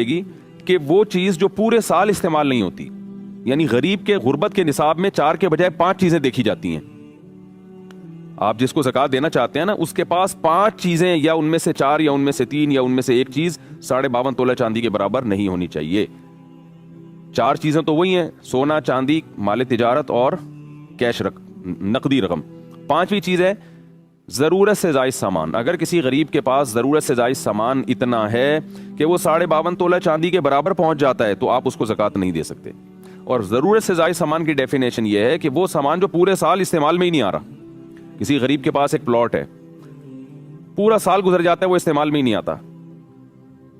گی کہ وہ چیز جو پورے سال استعمال نہیں ہوتی، یعنی غریب کے غربت کے نصاب میں 4 کے بجائے 5 چیزیں دیکھی جاتی ہیں. آپ جس کو زکوٰۃ دینا چاہتے ہیں نا، اس کے پاس 5 چیزیں، یا ان میں سے 4 یا ان میں سے 3 یا ان میں سے ایک چیز 52.5 تولہ چاندی کے برابر نہیں ہونی چاہیے. 4 چیزیں تو وہی ہیں: سونا، چاندی، مال تجارت اور کیش نقدی رقم. 5ویں چیز ہے ضرورت سے زائد سامان. اگر کسی غریب کے پاس ضرورت سے زائد سامان اتنا ہے کہ وہ 52.5 تولہ چاندی کے برابر پہنچ جاتا ہے تو آپ اس کو زکوٰۃ نہیں دے سکتے. اور ضرورت سے زائد سامان کی ڈیفینیشن یہ ہے کہ وہ سامان جو پورے سال استعمال میں ہی نہیں آ رہا. کسی غریب کے پاس ایک پلاٹ ہے، پورا سال گزر جاتا ہے، وہ استعمال میں ہی نہیں آتا،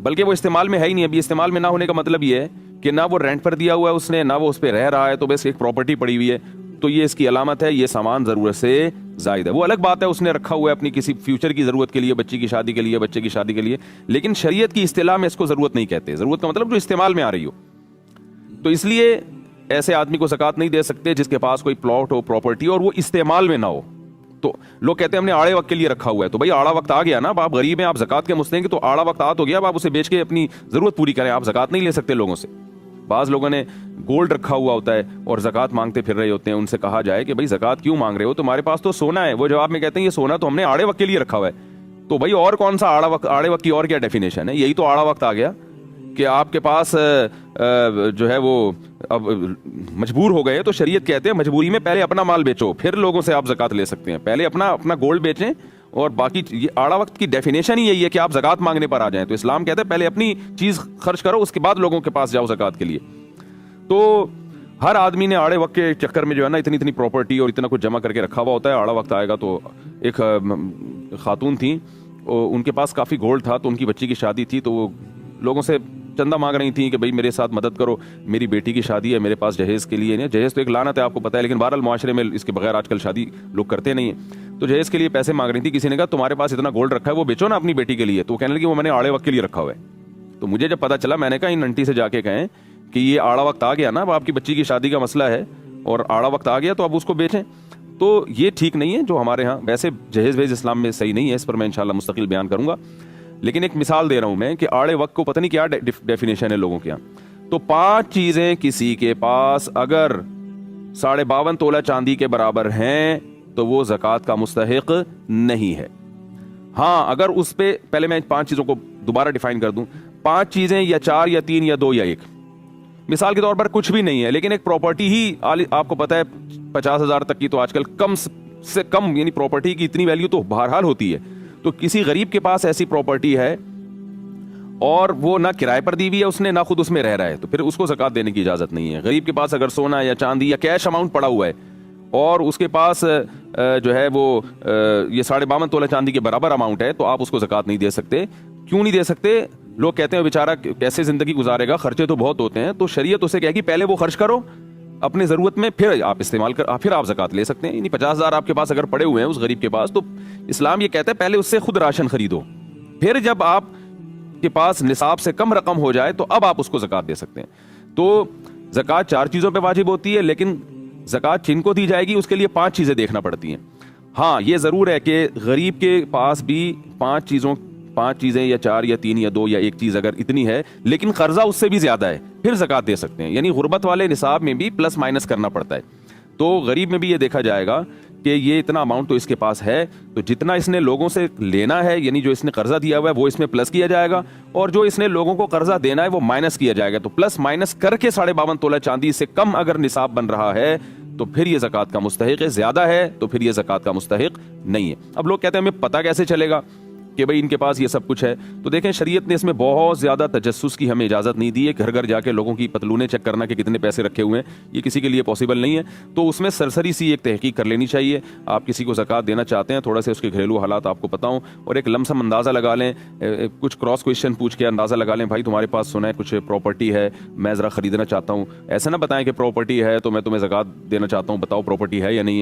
بلکہ وہ استعمال میں ہے ہی نہیں. ابھی استعمال میں نہ ہونے کا مطلب یہ ہے کہ نہ وہ رینٹ پر دیا ہوا ہے اس نے، نہ وہ اس پہ رہ رہا ہے، تو بس ایک پراپرٹی پڑی ہوئی ہے. تو یہ اس کی علامت ہے، یہ سامان ضرورت سے زائد ہے. وہ الگ بات ہے اس نے رکھا ہوا ہے اپنی کسی فیوچر کی ضرورت کے لیے، بچی کی شادی کے لیے، بچے کی شادی کے لیے، لیکن شریعت کی اصطلاح میں اس کو ضرورت نہیں کہتے. ضرورت کا مطلب جو استعمال میں آ رہی ہو. تو اس لیے ایسے آدمی کو زکوٰۃ نہیں دے سکتے جس کے پاس کوئی پلاٹ ہو، پراپرٹی، اور وہ استعمال میں نہ ہو. تو لوگ کہتے ہیں ہم نے آڑے وقت کے لیے رکھا ہوا ہے. تو بھائی آڑا وقت آ گیا نا، اب آپ غریب ہیں، آپ زکوٰۃ کے مستحق ہیں، تو آڑا وقت آ تو گیا، اب آپ اسے بیچ کے اپنی ضرورت پوری کریں. آپ زکوٰۃ نہیں لے سکتے لوگوں سے. بعض لوگوں نے گولڈ رکھا ہوا ہوتا ہے اور زکوٰۃ مانگتے پھر رہے ہوتے ہیں. ان سے کہا جائے کہ بھائی زکوٰۃ کیوں مانگ رہے ہو، تمہارے پاس تو سونا ہے. وہ جواب میں کہتے ہیں یہ سونا تو ہم نے آڑے وقت کے لیے رکھا ہوا ہے. تو بھائی اور کون سا آڑے وقت کی اور کیا ڈیفینیشن ہے؟ یہی تو آڑا وقت آ گیا کہ آپ کے پاس جو ہے وہ اب مجبور ہو گئے. تو شریعت کہتے ہیں مجبوری میں پہلے اپنا مال بیچو، پھر لوگوں سے آپ زکوٰۃ لے سکتے ہیں. پہلے اپنا گولڈ بیچیں، اور باقی یہ آڑا وقت کی ڈیفینیشن ہی یہی ہے کہ آپ زکوٰۃ مانگنے پر آ جائیں. تو اسلام کہتا ہے پہلے اپنی چیز خرچ کرو، اس کے بعد لوگوں کے پاس جاؤ زکوٰۃ کے لیے. تو ہر آدمی نے آڑے وقت کے چکر میں جو ہے نا اتنی پراپرٹی اور اتنا کچھ جمع کر کے رکھا ہوا ہوتا ہے. آڑا وقت آئے گا تو ایک خاتون تھیں، ان کے پاس کافی گولڈ تھا، تو ان کی بچی کی شادی تھی، تو وہ لوگوں سے چندہ مانگ رہی تھیں کہ بھائی میرے ساتھ مدد کرو، میری بیٹی کی شادی ہے، میرے پاس جہیز کے لیے نہیں. جہیز تو ایک لعنت ہے، آپ کو پتہ ہے، لیکن بہرحال معاشرے میں اس کے بغیر آج کل شادی لوگ کرتے نہیں ہیں. تو جہیز کے لیے پیسے مانگ رہی تھی. کسی نے کہا تمہارے پاس اتنا گولڈ رکھا ہے، وہ بیچو نا اپنی بیٹی کے لیے. تو وہ کہنے لگی وہ میں نے آڑے وقت کے لیے رکھا ہوا ہے. تو مجھے جب پتا چلا، میں نے کہا ان آنٹی سے جا کے کہیں کہ یہ آڑا وقت آ گیا نا، اب آپ کی بچی کی شادی کا مسئلہ ہے اور آڑا وقت آ گیا تو اب اس کو بیچیں. تو یہ ٹھیک نہیں ہے جو ہمارے ہاں ویسے جہیز ویز اسلام میں صحیح نہیں ہے. اس پر میں انشاءاللہ مستقل بیان کروں گا، لیکن ایک مثال دے رہا ہوں میں کہ آڑے وقت کو پتہ نہیں کیا ڈیفینیشن ہے لوگوں کے یہاں. تو 5 چیزیں کسی کے پاس اگر 52.5 تولہ چاندی کے برابر ہیں تو وہ زکوٰۃ کا مستحق نہیں ہے. ہاں اگر اس پہ پہلے میں 5 چیزوں کو دوبارہ ڈیفائن کر دوں. 5 چیزیں یا 4 یا 3 یا 2 یا 1. مثال کے طور پر کچھ بھی نہیں ہے، لیکن ایک پراپرٹی ہی آپ کو پتہ ہے 50,000 تک کی تو آج کل کم سے کم، یعنی پراپرٹی کی اتنی ویلیو تو بہرحال ہوتی ہے. تو کسی غریب کے پاس ایسی پراپرٹی ہے اور وہ نہ کرائے پر دی ہوئی ہے اس نے، نہ خود اس میں رہ رہا ہے، تو پھر اس کو زکوٰۃ دینے کی اجازت نہیں ہے. غریب کے پاس اگر سونا یا چاندی یا کیش اماؤنٹ پڑا ہوا ہے اور اس کے پاس جو ہے وہ یہ 52.5 تولہ چاندی کے برابر اماؤنٹ ہے، تو آپ اس کو زکوٰۃ نہیں دے سکتے. کیوں نہیں دے سکتے؟ لوگ کہتے ہیں بیچارہ کیسے زندگی گزارے گا، خرچے تو بہت ہوتے ہیں. تو شریعت اسے کہے گی پہلے وہ خرچ کرو اپنے ضرورت میں، پھر آپ استعمال پھر آپ زکوٰۃ لے سکتے ہیں. یعنی 50,000 آپ کے پاس اگر پڑے ہوئے ہیں اس غریب کے پاس، تو اسلام یہ کہتا ہے پہلے اس سے خود راشن خریدو، پھر جب آپ کے پاس نصاب سے کم رقم ہو جائے تو اب آپ اس کو زکوٰۃ دے سکتے ہیں. تو زکوٰۃ 4 چیزوں پہ واجب ہوتی ہے، لیکن زکوٰۃ جن کو دی جائے گی اس کے لیے 5 چیزیں دیکھنا پڑتی ہیں. ہاں یہ ضرور ہے کہ غریب کے پاس بھی 5 چیزیں یا 4 یا 3 یا 2 یا 1 چیز اگر اتنی ہے، لیکن قرضہ اس سے بھی زیادہ ہے، پھر زکوٰۃ دے سکتے ہیں. یعنی غربت والے نصاب میں بھی پلس مائنس کرنا پڑتا ہے. تو غریب میں بھی یہ دیکھا جائے گا کہ یہ اتنا اماؤنٹ تو اس کے پاس ہے، تو جتنا اس نے لوگوں سے لینا ہے، یعنی جو اس نے قرضہ دیا ہوا ہے وہ اس میں پلس کیا جائے گا، اور جو اس نے لوگوں کو قرضہ دینا ہے وہ مائنس کیا جائے گا. تو پلس مائنس کر کے 52.5 تولہ چاندی سے کم اگر نصاب بن رہا ہے تو پھر یہ زکوٰۃ کا مستحق ہے. زیادہ ہے تو پھر یہ زکوٰۃ کا مستحق نہیں ہے. اب لوگ کہتے ہیں ہمیں پتہ کیسے چلے گا کہ بھئی ان کے پاس یہ سب کچھ ہے؟ تو دیکھیں شریعت نے اس میں بہت زیادہ تجسس کی ہمیں اجازت نہیں دی ہے. گھر گھر جا کے لوگوں کی پتلونیں چیک کرنا کہ کتنے پیسے رکھے ہوئے ہیں، یہ کسی کے لیے پاسبل نہیں ہے. تو اس میں سرسری سی ایک تحقیق کر لینی چاہیے. آپ کسی کو زکوٰۃ دینا چاہتے ہیں، تھوڑا سے اس کے گھریلو حالات آپ کو پتہ ہوں، اور ایک لمسم اندازہ لگا لیں، کچھ کراس کویشچن پوچھ کے اندازہ لگا لیں، بھائی تمہارے پاس سنا ہے کچھ پراپرٹی ہے، میں ذرا خریدنا چاہتا ہوں. ایسا نہ بتائیں کہ پراپرٹی ہے تو میں تمہیں زکوٰۃ دینا چاہتا ہوں، بتاؤ پراپرٹی ہے یا نہیں ہے.